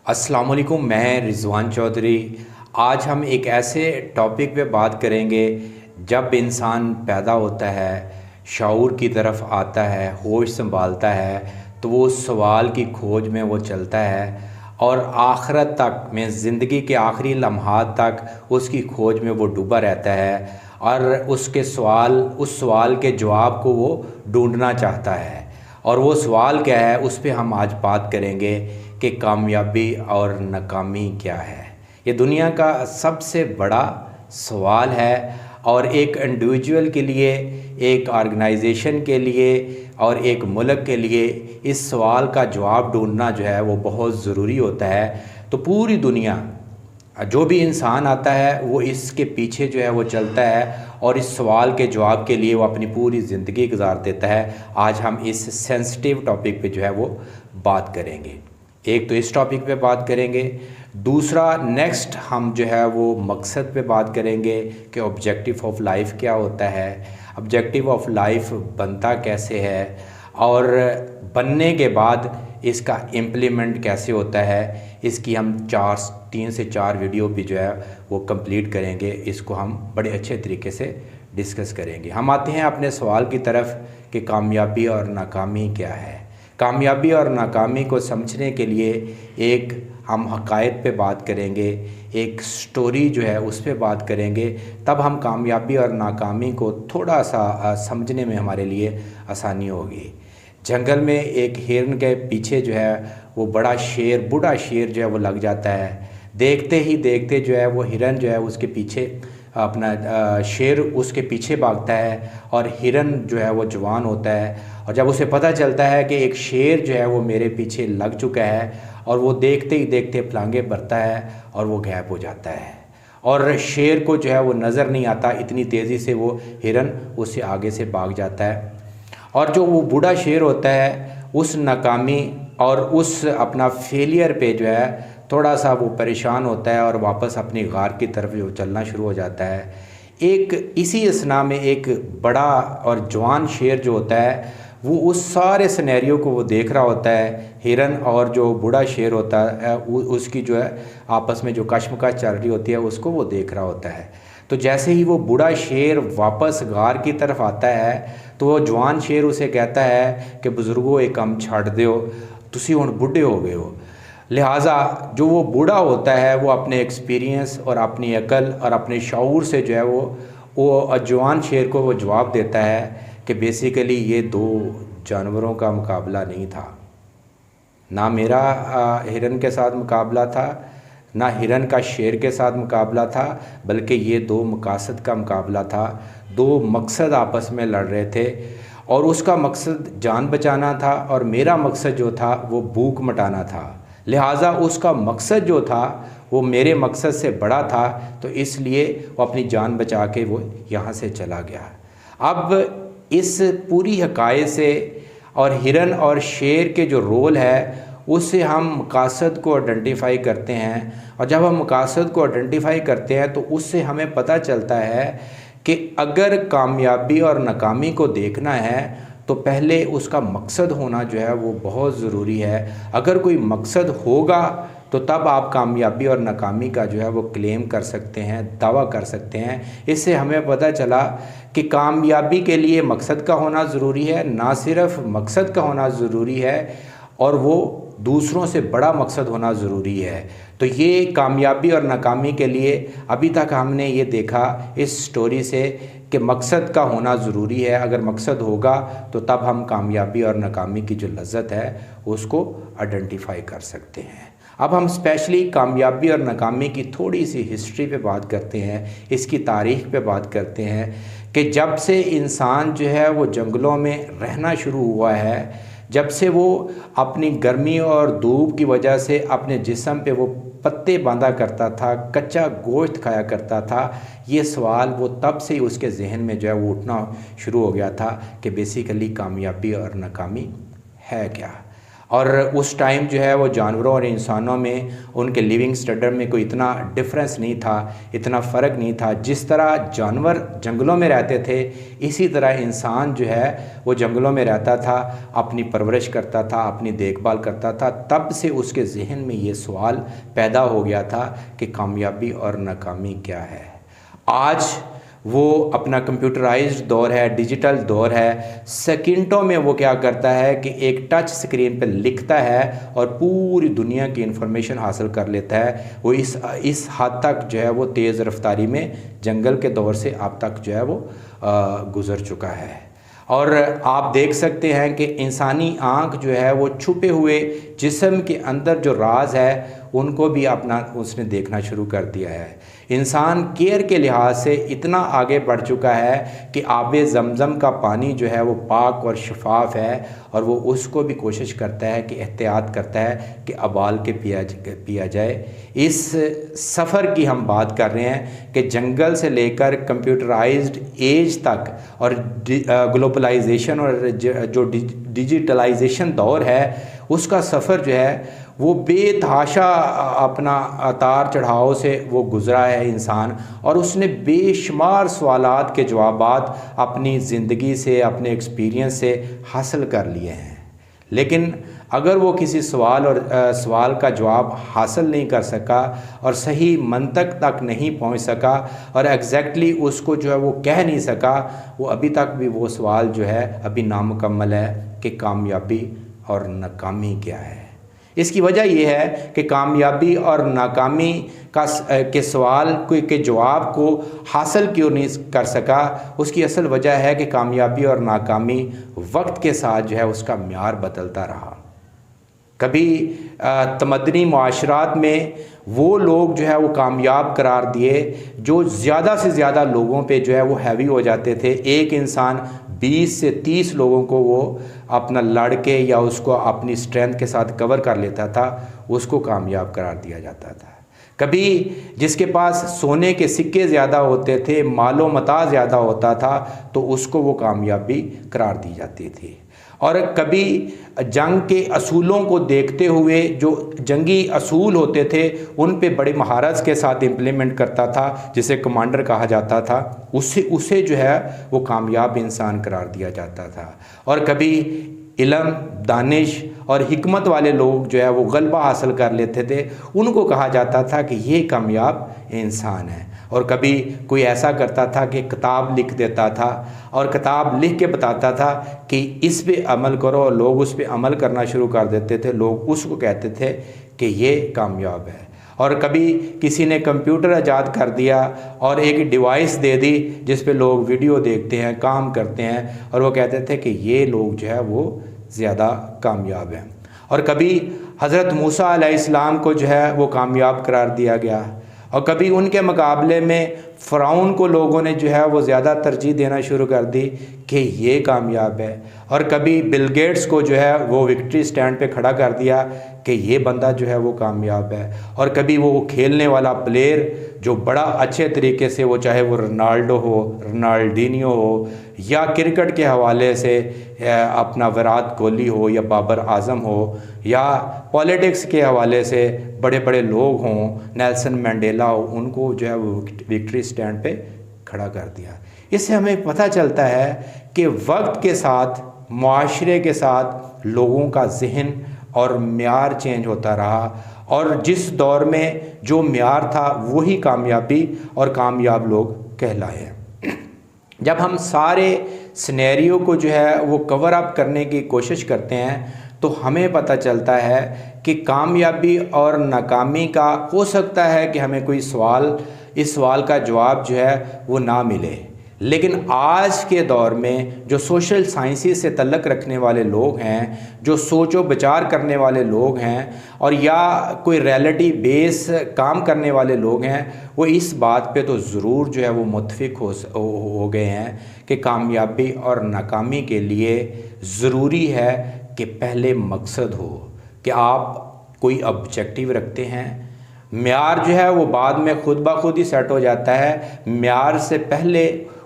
अस्सलाम वालेकुम, मैं रिज़वान चौधरी। आज हम एक ऐसे टॉपिक पे बात करेंगे। जब इंसान पैदा होता है, शऊर की तरफ आता है, होश संभालता है, तो वो उस सवाल की खोज में वो चलता है और आखिरत तक में ज़िंदगी के आखिरी लम्हात तक उसकी खोज में वो डूबा रहता है और उस सवाल के जवाब को वो ढूंढना चाहता है। और वो सवाल क्या है, उस पे हम आज बात करेंगे कि कामयाबी और नाकामी क्या है। ये दुनिया का सबसे बड़ा सवाल है और एक इंडिविजुअल के लिए, एक ऑर्गेनाइजेशन के लिए और एक मुल्क के लिए इस सवाल का जवाब ढूंढना जो है वो बहुत ज़रूरी होता है। तो पूरी दुनिया, जो भी इंसान आता है वो इसके पीछे जो है वो चलता है और इस सवाल के जवाब के लिए वो अपनी पूरी ज़िंदगी गुजार देता है। आज हम इस सेंसिटिव टॉपिक पे जो है वो बात करेंगे। एक तो इस टॉपिक पे बात करेंगे, दूसरा नेक्स्ट हम जो है वो मकसद पे बात करेंगे कि ऑब्जेक्टिव ऑफ लाइफ क्या होता है, ऑब्जेक्टिव ऑफ लाइफ बनता कैसे है और बनने के बाद इसका इम्प्लीमेंट कैसे होता है। इसकी हम 3 से 4 वीडियो भी जो है वो कंप्लीट करेंगे। इसको हम बड़े अच्छे तरीके से डिस्कस करेंगे। हम आते हैं अपने सवाल की तरफ कि कामयाबी और नाकामी क्या है। कामयाबी और नाकामी को समझने के लिए एक हम हक़ाइक़ पे बात करेंगे, एक स्टोरी जो है उस पे बात करेंगे। तब हम कामयाबी और नाकामी को थोड़ा सा समझने में हमारे लिए आसानी होगी। जंगल में एक हिरन के पीछे जो है वो बूढ़ा शेर जो है वो लग जाता है। देखते ही देखते जो है वो हिरन जो है उसके पीछे शेर उसके पीछे भागता है और हिरन जो है वो जवान होता है। और जब उसे पता चलता है कि एक शेर जो है वो मेरे पीछे लग चुका है, और वो देखते ही देखते फलांगे भरता है और वो गायब हो जाता है और शेर को जो है वो नज़र नहीं आता। इतनी तेज़ी से वो हिरन उससे आगे से भाग जाता है। और जो वो बूढ़ा शेर होता है उस नाकामी और उस अपना फेलियर पे जो है थोड़ा सा वो परेशान होता है और वापस अपनी गार की तरफ जो चलना शुरू हो जाता है। एक इसी असना में एक बड़ा और जवान शेर जो होता है वो उस सारे सिनेरियो को वो देख रहा होता है। हिरन और जो बूढ़ा शेर होता है उसकी जो है आपस में जो कश्मकश चल रही होती है उसको वो देख रहा होता है। तो जैसे ही वो बूढ़ा शेर वापस गार की तरफ आता है तो वो जवान शेर उसे कहता है कि बुज़ुर्गों एक काम छड़ दो, तुसी हुण बुढ़े हो गए हो। लिहाजा जो वो बूढ़ा होता है वो अपने एक्सपीरियंस और अपनी अकल और अपने शऊर से जो है वो जवान शेर को वो जवाब देता है कि बेसिकली ये दो जानवरों का मुकाबला नहीं था। ना मेरा हिरन के साथ मुकाबला था, ना हिरन का शेर के साथ मुकाबला था, बल्कि ये दो मकासद का मुकाबला था। दो मकसद आपस में लड़ रहे थे और उसका मकसद जान बचाना था और मेरा मकसद जो था वो भूख मिटाना था। लिहाजा उसका मकसद जो था वो मेरे मकसद से बड़ा था, तो इसलिए वो अपनी जान बचा के वो यहाँ से चला गया। अब इस पूरी हकायत से और हिरन और शेर के जो रोल है उससे हम मकासद को आइडेंटिफाई करते हैं। और जब हम मकासद को आइडेंटिफाई करते हैं तो उससे हमें पता चलता है कि अगर कामयाबी और नाकामी को देखना है तो पहले उसका मकसद होना जो है वो बहुत ज़रूरी है। अगर कोई मकसद होगा तो तब आप कामयाबी और नाकामी का जो है वो क्लेम कर सकते हैं, दावा कर सकते हैं। इससे हमें पता चला कि कामयाबी के लिए मकसद का होना ज़रूरी है, ना सिर्फ मकसद का होना ज़रूरी है और वो दूसरों से बड़ा मकसद होना ज़रूरी है। तो ये कामयाबी और नाकामी के लिए अभी तक हमने ये देखा इस स्टोरी से कि मकसद का होना ज़रूरी है। अगर मकसद होगा तो तब हम कामयाबी और नाकामी की जो लज्जत है उसको आइडेंटिफाई कर सकते हैं। अब हम स्पेशली कामयाबी और नाकामी की थोड़ी सी हिस्ट्री पे बात करते हैं, इसकी तारीख़ पे बात करते हैं कि जब से इंसान जो है वो जंगलों में रहना शुरू हुआ है, जब से वो अपनी गर्मी और धूप की वजह से अपने जिस्म पे वो पत्ते बांधा करता था, कच्चा गोश्त खाया करता था, ये सवाल वो तब से ही उसके जहन में जो है वो उठना शुरू हो गया था कि बेसिकली कामयाबी और नाकामी है क्या। और उस टाइम जो है वो जानवरों और इंसानों में उनके लिविंग स्टैंडर्ड में कोई इतना डिफरेंस नहीं था, इतना फ़र्क नहीं था। जिस तरह जानवर जंगलों में रहते थे, इसी तरह इंसान जो है वो जंगलों में रहता था, अपनी परवरिश करता था, अपनी देखभाल करता था। तब से उसके जहन में ये सवाल पैदा हो गया था कि कामयाबी और नाकामी क्या है। आज वो अपना कंप्यूटराइज्ड दौर है, डिजिटल दौर है। सेकंडों में वो क्या करता है कि एक टच स्क्रीन पर लिखता है और पूरी दुनिया की इंफॉर्मेशन हासिल कर लेता है। वो इस हद तक जो है वो तेज़ रफ्तारी में जंगल के दौर से अब तक जो है वो गुज़र चुका है। और आप देख सकते हैं कि इंसानी आँख जो है वो छुपे हुए जिस्म के अंदर जो राज है उनको भी अपना उसने देखना शुरू कर दिया है। इंसान केयर के लिहाज से इतना आगे बढ़ चुका है कि आबे ज़मज़म का पानी जो है वो पाक और शफाफ है, और वो उसको भी कोशिश करता है कि एहतियात करता है कि उबाल के पिया जाए। इस सफ़र की हम बात कर रहे हैं कि जंगल से लेकर कंप्यूटराइज्ड एज तक और ग्लोबलाइजेशन और जो डिजिटलाइजेशन दौर है उसका सफ़र जो है वो बेतहाशा अपना उतार चढ़ाव से वो गुज़रा है इंसान, और उसने बेशुमार सवालात के जवाबात अपनी ज़िंदगी से, अपने एक्सपीरियंस से हासिल कर लिए हैं। लेकिन अगर वो किसी सवाल का जवाब हासिल नहीं कर सका और सही मंतक तक नहीं पहुंच सका और एग्जैक्टली उसको जो है वो कह नहीं सका, वो अभी तक भी वो सवाल जो है अभी नामुकम्मल है कि कामयाबी और नाकामी क्या है। इसकी वजह यह है कि कामयाबी और नाकामी के सवाल के जवाब को हासिल क्यों नहीं कर सका। उसकी असल वजह है कि कामयाबी और नाकामी वक्त के साथ जो है उसका म्यार बदलता रहा। कभी तमदनी मुआशरात में वो लोग जो है वो कामयाब करार दिए जो ज़्यादा से ज़्यादा लोगों पे जो है वो हैवी हो जाते थे। एक इंसान 20 से 30 लोगों को वो अपना लड़के या उसको अपनी स्ट्रेंथ के साथ कवर कर लेता था, उसको कामयाब करार दिया जाता था। कभी जिसके पास सोने के सिक्के ज़्यादा होते थे, मालो मता ज़्यादा होता था, तो उसको वो कामयाबी करार दी जाती थी। और कभी जंग के असूलों को देखते हुए जो जंगी असूल होते थे उन पे बड़ी महारत के साथ इम्प्लीमेंट करता था, जिसे कमांडर कहा जाता था, उसे जो है वो कामयाब इंसान करार दिया जाता था। और कभी इल्म, दानिश और हिकमत वाले लोग जो है वो गलबा हासिल कर लेते थे, उनको कहा जाता था कि ये कामयाब इंसान है। और कभी कोई ऐसा करता था कि किताब लिख देता था और किताब लिख के बताता था कि इस पे अमल करो, और लोग उस पे अमल करना शुरू कर देते थे, लोग उसको कहते थे कि ये कामयाब है। और कभी किसी ने कंप्यूटर ईजाद कर दिया और एक डिवाइस दे दी जिस पे लोग वीडियो देखते हैं, काम करते हैं, और वो कहते थे कि ये लोग जो है वो ज़्यादा कामयाब हैं। और कभी हज़रत मूसा अलैहिस्सलाम को जो है वो कामयाब करार दिया गया, और कभी उनके मुकाबले में फ़िरौन को लोगों ने जो है वो ज़्यादा तरजीह देना शुरू कर दी कि ये कामयाब है। और कभी बिल गेट्स को जो है वो विक्ट्री स्टैंड पे खड़ा कर दिया कि ये बंदा जो है वो कामयाब है। और कभी वो खेलने वाला प्लेयर जो बड़ा अच्छे तरीके से, वो चाहे वो रोनाल्डो हो, रोनाल्डिनियो हो, या क्रिकेट के हवाले से अपना विराट कोहली हो या बाबर आजम हो, या पॉलिटिक्स के हवाले से बड़े बड़े लोग हों, नेल्सन मंडेला हो, उनको जो है वो विक्ट्री स्टैंड पे खड़ा कर दिया। इससे हमें पता चलता है कि वक्त के साथ, मुआशरे के साथ लोगों का जहन और म्यार चेंज होता रहा, और जिस दौर में जो म्यार था वही कामयाबी और कामयाब लोग कहलाए। जब हम सारे सिनेरियो को जो है वो कवर अप करने की कोशिश करते हैं तो हमें पता चलता है कि कामयाबी और नाकामी का हो सकता है कि हमें कोई इस सवाल का जवाब जो है वो ना मिले। लेकिन आज के दौर में जो सोशल साइंसेस से तल्लक़ रखने वाले लोग हैं, जो सोचो विचार करने वाले लोग हैं, और या कोई रियलिटी बेस काम करने वाले लोग हैं, वो इस बात पे तो ज़रूर जो है वो मुत्तफ़िक़ हो गए हैं कि कामयाबी और नाकामी के लिए ज़रूरी है कि पहले मकसद हो, कि आप कोई ऑब्जेक्टिव रखते हैं। म्यार जो है वो बाद में खुद ब खुद ही सेट हो जाता है। म्यार से पहले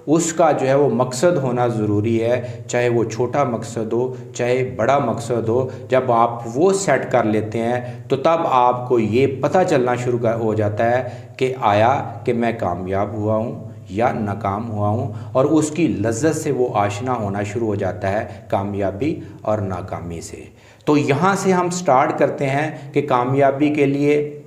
उसका जो है वो मकसद होना ज़रूरी है, चाहे वो छोटा मकसद हो चाहे बड़ा मकसद हो। जब आप वो सेट कर लेते हैं तो तब आपको ये पता चलना शुरू हो जाता है कि आया कि मैं कामयाब हुआ हूँ या नाकाम हुआ हूँ, और उसकी लज्जत से वो आशना होना शुरू हो जाता है कामयाबी और नाकामी से। तो यहाँ से हम स्टार्ट करते हैं कि कामयाबी के लिए,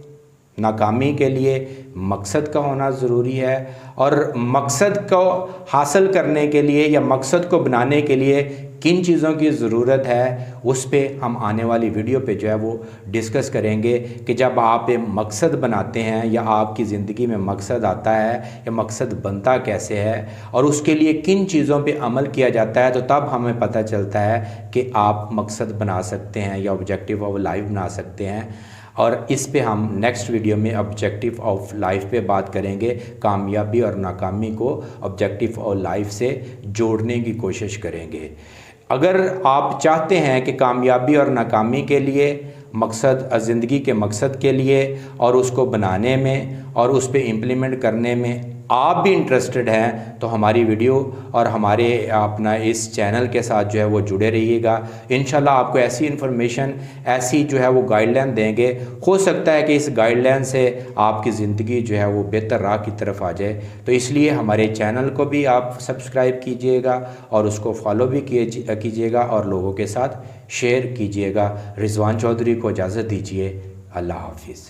नाकामी के लिए मकसद का होना ज़रूरी है, और मकसद को हासिल करने के लिए या मकसद को बनाने के लिए किन चीज़ों की ज़रूरत है, उस पे हम आने वाली वीडियो पे जो है वो डिस्कस करेंगे कि जब आप एक मकसद बनाते हैं या आपकी ज़िंदगी में मकसद आता है या मकसद बनता कैसे है और उसके लिए किन चीज़ों पे अमल किया जाता है, तो तब हमें पता चलता है कि आप मकसद बना सकते हैं या ऑब्जेक्टिव ऑफ लाइफ बना सकते हैं। और इस पे हम नेक्स्ट वीडियो में ऑब्जेक्टिव ऑफ लाइफ पे बात करेंगे, कामयाबी और नाकामी को ऑब्जेक्टिव ऑफ लाइफ से जोड़ने की कोशिश करेंगे। अगर आप चाहते हैं कि कामयाबी और नाकामी के लिए, मकसद ज़िंदगी के मकसद के लिए और उसको बनाने में और उस पे इम्प्लीमेंट करने में आप भी इंटरेस्टेड हैं, तो हमारी वीडियो और हमारे अपना इस चैनल के साथ जो है वो जुड़े रहिएगा। इंशाल्लाह आपको ऐसी इन्फॉर्मेशन, ऐसी जो है वो गाइडलाइन देंगे। हो सकता है कि इस गाइडलाइन से आपकी ज़िंदगी जो है वो बेहतर राह की तरफ आ जाए। तो इसलिए हमारे चैनल को भी आप सब्सक्राइब कीजिएगा और उसको फॉलो भी कीजिएगा और लोगों के साथ शेयर कीजिएगा। रिजवान चौधरी को इजाज़त दीजिए। अल्लाह हाफिज़।